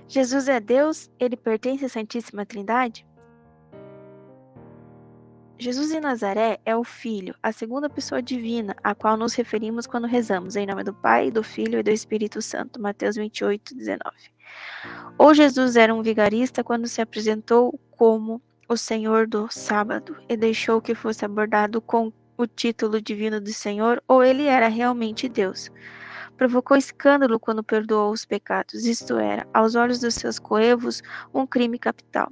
Jesus é Deus? Ele pertence à Santíssima Trindade? Jesus de Nazaré é o Filho, a segunda pessoa divina, a qual nos referimos quando rezamos, em nome do Pai, do Filho e do Espírito Santo. Mateus 28:19. Ou Jesus era um vigarista quando se apresentou como o Senhor do sábado e deixou que fosse abordado com o título divino de Senhor, ou ele era realmente Deus. Provocou escândalo quando perdoou os pecados, isto era, aos olhos dos seus coevos, um crime capital.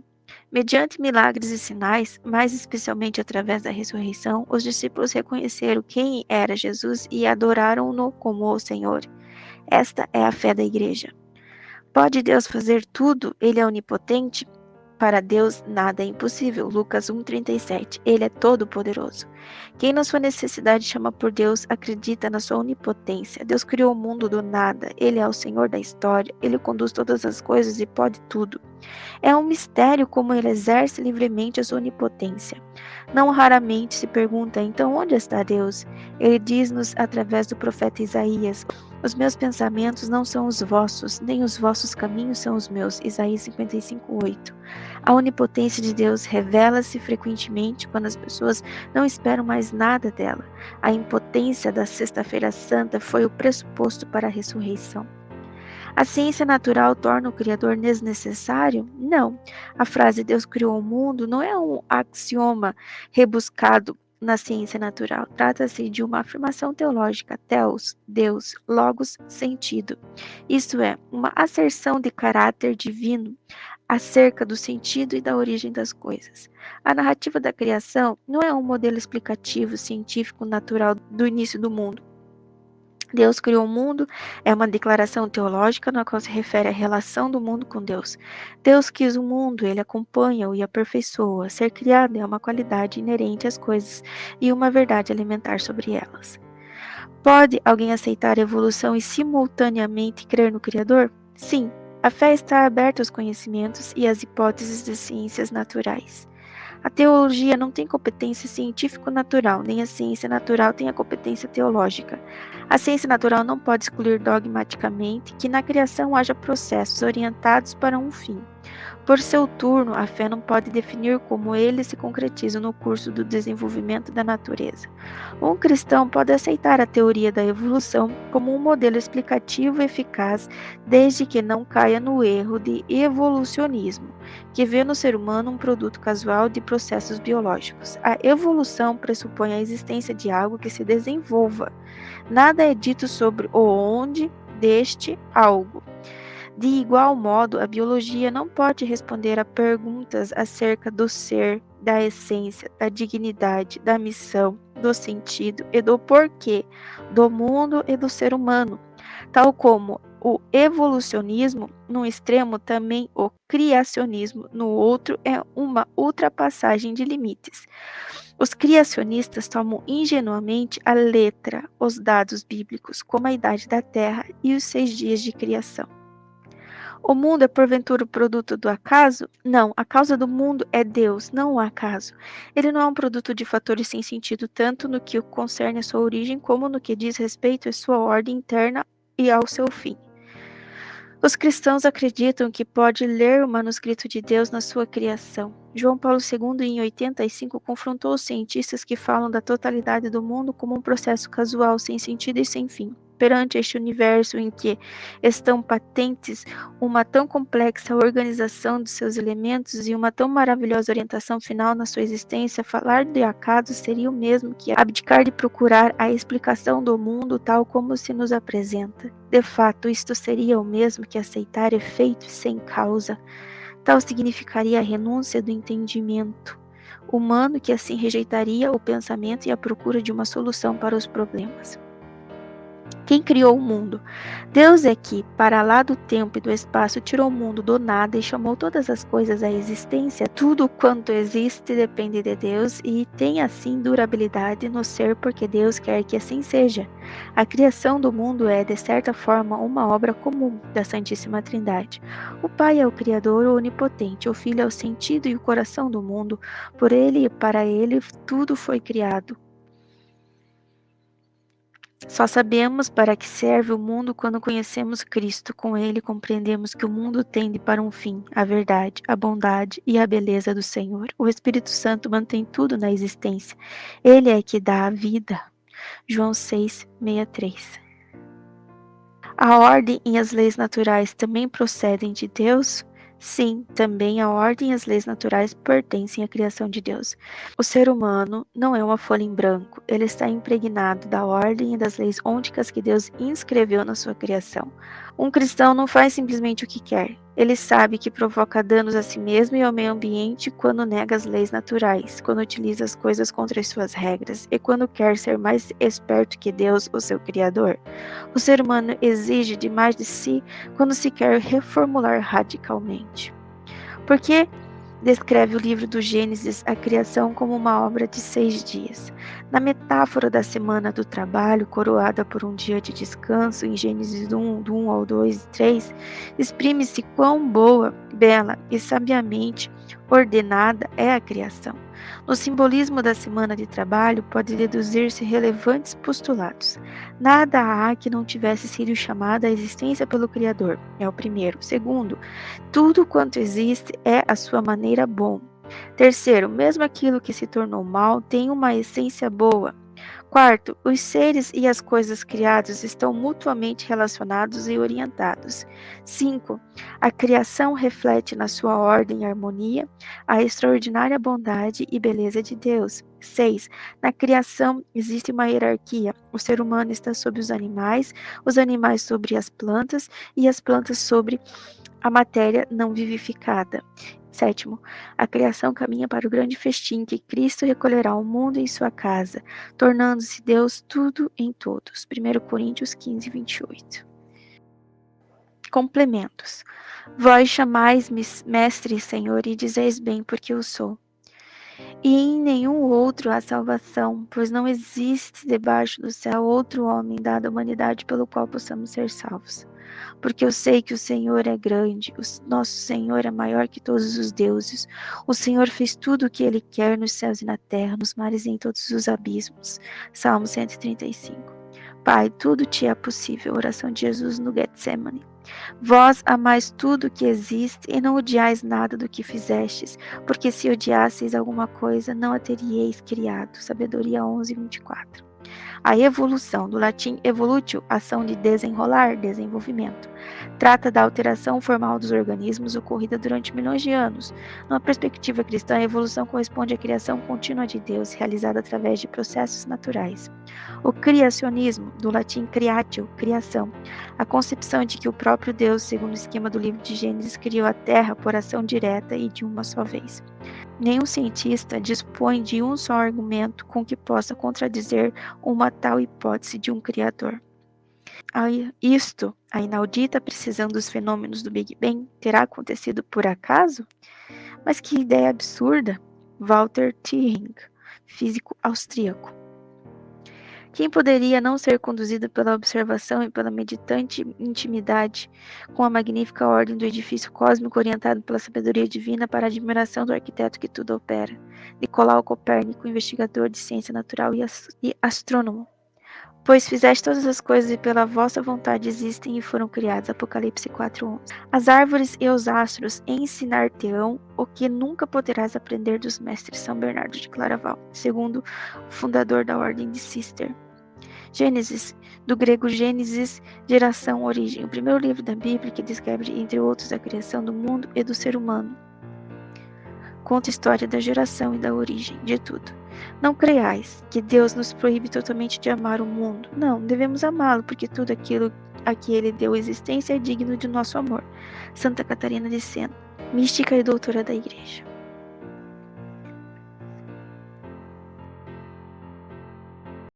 Mediante milagres e sinais, mais especialmente através da ressurreição, os discípulos reconheceram quem era Jesus e adoraram-no como o Senhor. Esta é a fé da Igreja. Pode Deus fazer tudo? Ele é onipotente? Para Deus nada é impossível. Lucas 1:37. Ele é todo-poderoso. Quem na sua necessidade chama por Deus acredita na sua onipotência. Deus criou o mundo do nada. Ele é o Senhor da história. Ele conduz todas as coisas e pode tudo. É um mistério como ele exerce livremente a sua onipotência. Não raramente se pergunta, então, onde está Deus? Ele diz-nos através do profeta Isaías: os meus pensamentos não são os vossos, nem os vossos caminhos são os meus. Isaías 55:8. A onipotência de Deus revela-se frequentemente quando as pessoas não esperam mais nada dela. A impotência da Sexta-feira Santa foi o pressuposto para a ressurreição. A ciência natural torna o Criador desnecessário? Não. A frase Deus criou o mundo não é um axioma rebuscado na ciência natural. Trata-se de uma afirmação teológica, theos, Deus, logos, sentido. Isto é, uma asserção de caráter divino acerca do sentido e da origem das coisas. A narrativa da criação não é um modelo explicativo científico natural do início do mundo. Deus criou o mundo é uma declaração teológica na qual se refere à relação do mundo com Deus. Deus quis o mundo, ele acompanha-o e aperfeiçoa. Ser criado é uma qualidade inerente às coisas e uma verdade alimentar sobre elas. Pode alguém aceitar a evolução e simultaneamente crer no Criador? Sim, a fé está aberta aos conhecimentos e às hipóteses das ciências naturais. A teologia não tem competência científico-natural, nem a ciência natural tem a competência teológica. A ciência natural não pode excluir dogmaticamente que na criação haja processos orientados para um fim. Por seu turno, a fé não pode definir como eles se concretizam no curso do desenvolvimento da natureza. Um cristão pode aceitar a teoria da evolução como um modelo explicativo eficaz, desde que não caia no erro de evolucionismo, que vê no ser humano um produto casual de processos biológicos. A evolução pressupõe a existência de algo que se desenvolva. Nada é dito sobre o onde deste algo. De igual modo, a biologia não pode responder a perguntas acerca do ser, da essência, da dignidade, da missão, do sentido e do porquê do mundo e do ser humano, tal como o evolucionismo, num extremo, também o criacionismo, no outro, é uma ultrapassagem de limites. Os criacionistas tomam ingenuamente à letra os dados bíblicos, como a idade da Terra e os 6 dias de criação. O mundo é porventura o produto do acaso? Não, a causa do mundo é Deus, não o acaso. Ele não é um produto de fatores sem sentido, tanto no que concerne a sua origem, como no que diz respeito à sua ordem interna e ao seu fim. Os cristãos acreditam que pode ler o manuscrito de Deus na sua criação. João Paulo II, em 85, confrontou os cientistas que falam da totalidade do mundo como um processo casual, sem sentido e sem fim. Perante este universo em que estão patentes uma tão complexa organização de seus elementos e uma tão maravilhosa orientação final na sua existência, falar de acaso seria o mesmo que abdicar de procurar a explicação do mundo tal como se nos apresenta. De fato, isto seria o mesmo que aceitar efeitos sem causa. Tal significaria a renúncia do entendimento humano, que assim rejeitaria o pensamento e a procura de uma solução para os problemas. Quem criou o mundo? Deus é que, para lá do tempo e do espaço, tirou o mundo do nada e chamou todas as coisas à existência. Tudo quanto existe depende de Deus e tem assim durabilidade no ser porque Deus quer que assim seja. A criação do mundo é, de certa forma, uma obra comum da Santíssima Trindade. O Pai é o Criador onipotente, o Filho é o sentido e o coração do mundo. Por ele e para ele tudo foi criado. Só sabemos para que serve o mundo quando conhecemos Cristo. Com ele compreendemos que o mundo tende para um fim, a verdade, a bondade e a beleza do Senhor. O Espírito Santo mantém tudo na existência. Ele é que dá a vida. João 6:63. A ordem e as leis naturais também procedem de Deus? Sim, também a ordem e as leis naturais pertencem à criação de Deus. O ser humano não é uma folha em branco, ele está impregnado da ordem e das leis ônticas que Deus inscreveu na sua criação. Um cristão não faz simplesmente o que quer. Ele sabe que provoca danos a si mesmo e ao meio ambiente quando nega as leis naturais, quando utiliza as coisas contra as suas regras e quando quer ser mais esperto que Deus, o seu Criador. O ser humano exige demais de si quando se quer reformular radicalmente. Por que descreve o livro do Gênesis a criação como uma obra de 6 dias? Na metáfora da semana do trabalho, coroada por um dia de descanso, em Gênesis 1, do 1 ao 2 e 3, exprime-se quão boa, bela e sabiamente ordenada é a criação. No simbolismo da semana de trabalho, pode deduzir-se relevantes postulados. Nada há que não tivesse sido chamado à existência pelo Criador, é o primeiro. Segundo, tudo quanto existe é à sua maneira bom. Terceiro, mesmo aquilo que se tornou mal tem uma essência boa. Quarto, os seres e as coisas criadas estão mutuamente relacionados e orientados. 5. A criação reflete na sua ordem e harmonia a extraordinária bondade e beleza de Deus. 6. Na criação existe uma hierarquia. O ser humano está sobre os animais sobre as plantas e as plantas sobre a matéria não vivificada. 7. A criação caminha para o grande festim que Cristo recolherá o mundo em sua casa, tornando-se Deus tudo em todos. 1 Coríntios 15:28. Complementos. Vós chamais-me mestre e senhor e dizeis bem porque eu sou. E em nenhum outro há salvação, pois não existe debaixo do céu outro homem dado à humanidade pelo qual possamos ser salvos. Porque eu sei que o Senhor é grande, o nosso Senhor é maior que todos os deuses. O Senhor fez tudo o que Ele quer nos céus e na terra, nos mares e em todos os abismos. Salmo 135. Pai, tudo te é possível. Oração de Jesus no Getsemane. Vós amais tudo que existe e não odiais nada do que fizestes, porque se odiasseis alguma coisa, não a teríeis criado. Sabedoria 11:24. A evolução, do latim evolutio, ação de desenrolar, desenvolvimento, trata da alteração formal dos organismos ocorrida durante milhões de anos. Numa perspectiva cristã, a evolução corresponde à criação contínua de Deus, realizada através de processos naturais. O criacionismo, do latim creatio, criação, a concepção de que o próprio Deus, segundo o esquema do livro de Gênesis, criou a Terra por ação direta e de uma só vez. Nenhum cientista dispõe de um só argumento com que possa contradizer uma tal hipótese de um Criador. A inaudita precisão dos fenômenos do Big Bang terá acontecido por acaso? Mas que ideia absurda! Walter Thierry, físico austríaco. Quem poderia não ser conduzido pela observação e pela meditante intimidade com a magnífica ordem do edifício cósmico orientado pela sabedoria divina para a admiração do arquiteto que tudo opera? Nicolau Copérnico, investigador de ciência natural e astrônomo. Pois fizeste todas as coisas e pela vossa vontade existem e foram criadas. Apocalipse 4:11. As árvores e os astros ensinar-te-ão o que nunca poderás aprender dos mestres. São Bernardo de Claraval, segundo o fundador da ordem de Cister. Gênesis, do grego Gênesis, geração, origem. O primeiro livro da Bíblia que descreve, entre outros, a criação do mundo e do ser humano. Conta a história da geração e da origem de tudo. Não creiais que Deus nos proíbe totalmente de amar o mundo. Não, devemos amá-lo, porque tudo aquilo a que ele deu existência é digno de nosso amor. Santa Catarina de Sena, mística e doutora da Igreja.